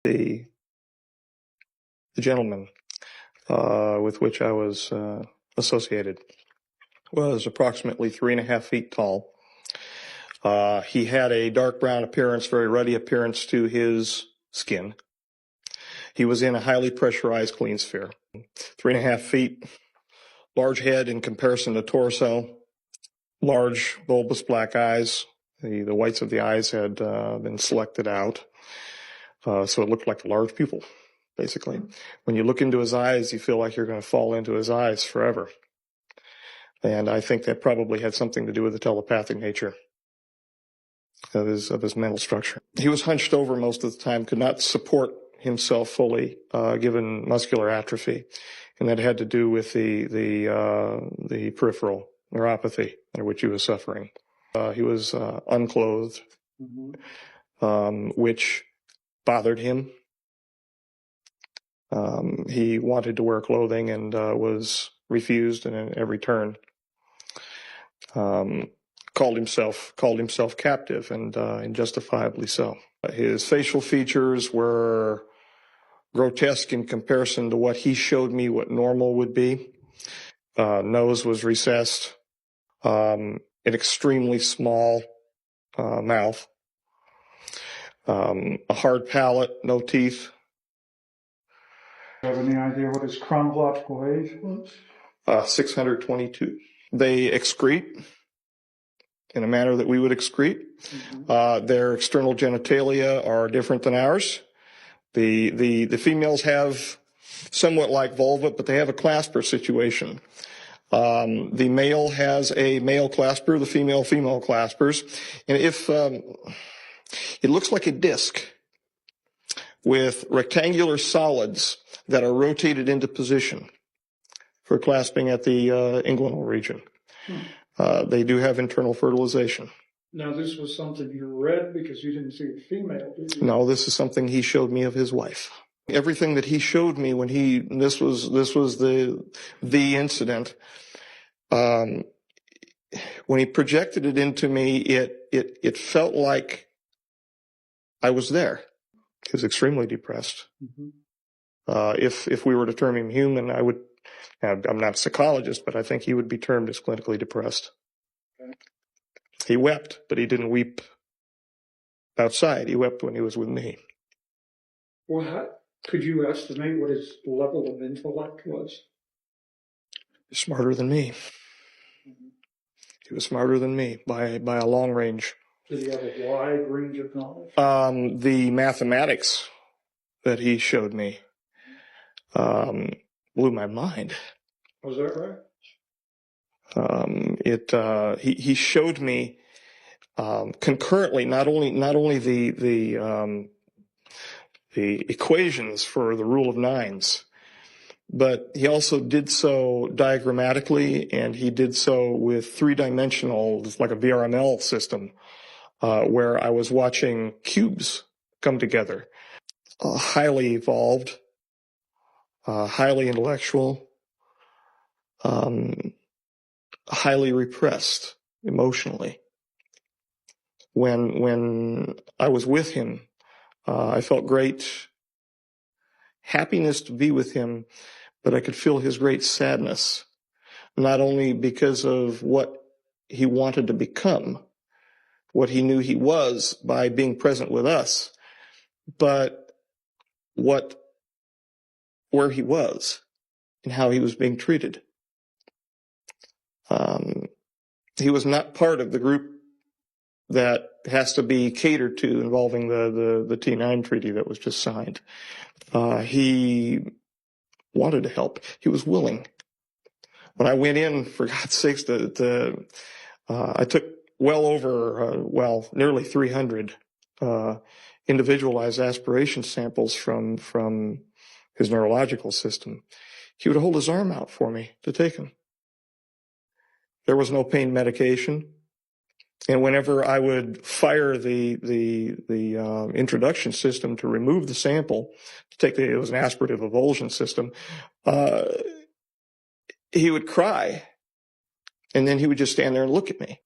The gentleman with which I was associated was approximately 3.5 feet tall. He had a dark brown appearance, very ruddy appearance to his skin. He was in a highly pressurized clean sphere. 3.5 feet, large head in comparison to torso, large bulbous black eyes. The whites of the eyes had been selected out, so it looked like a large pupil, basically. When you look into his eyes, you feel like you're going to fall into his eyes forever. And I think that probably had something to do with the telepathic nature of his mental structure. He was hunched over most of the time, could not support himself fully, given muscular atrophy, and that had to do with the peripheral neuropathy under which he was suffering. He was unclothed, which bothered him. He wanted to wear clothing and was refused in every turn. Called himself captive, and justifiably so. His facial features were grotesque in comparison to what he showed me what normal would be. Nose was recessed, an extremely small mouth, a hard palate, no teeth. Do you have any idea what his chronological age was? 622. They excrete in a manner that we would excrete. Their external genitalia are different than ours. The females have somewhat like vulva, but they have a clasper situation. The male has a male clasper, the female claspers. And if it looks like a disc with rectangular solids that are rotated into position for clasping at the inguinal region. They do have internal fertilization. Now, this was something you read because you didn't see a female, did you? No, this is something he showed me of his wife. Everything that he showed me when this was the incident. When he projected it into me, it felt like I was there. He was extremely depressed. If we were to term him human, I'm not a psychologist, but I think he would be termed as clinically depressed. Okay. He wept, but he didn't weep outside. He wept when he was with me. Well, could you estimate what his level of intellect was? Smarter than me. He was smarter than me by a long range. Did he have a wide range of knowledge? The mathematics that he showed me blew my mind. Was that right? He showed me concurrently not only the equations for the rule of nines, but he also did so diagrammatically, and he did so with three-dimensional, like a VRML system, where I was watching cubes come together. Highly evolved, highly intellectual, highly repressed emotionally. When I was with him, I felt great happiness to be with him, but I could feel his great sadness, not only because of what he wanted to become, what he knew he was by being present with us, but where he was and how he was being treated. He was not part of the group that has to be catered to involving the T9 treaty that was just signed. He wanted to help. He was willing. When I went in, for God's sakes, I took well over, nearly 300 individualized aspiration samples from his neurological system. He would hold his arm out for me to take them. There was no pain medication. And whenever I would fire the introduction system to remove the sample, it was an aspirative avulsion system, he would cry, and then he would just stand there and look at me.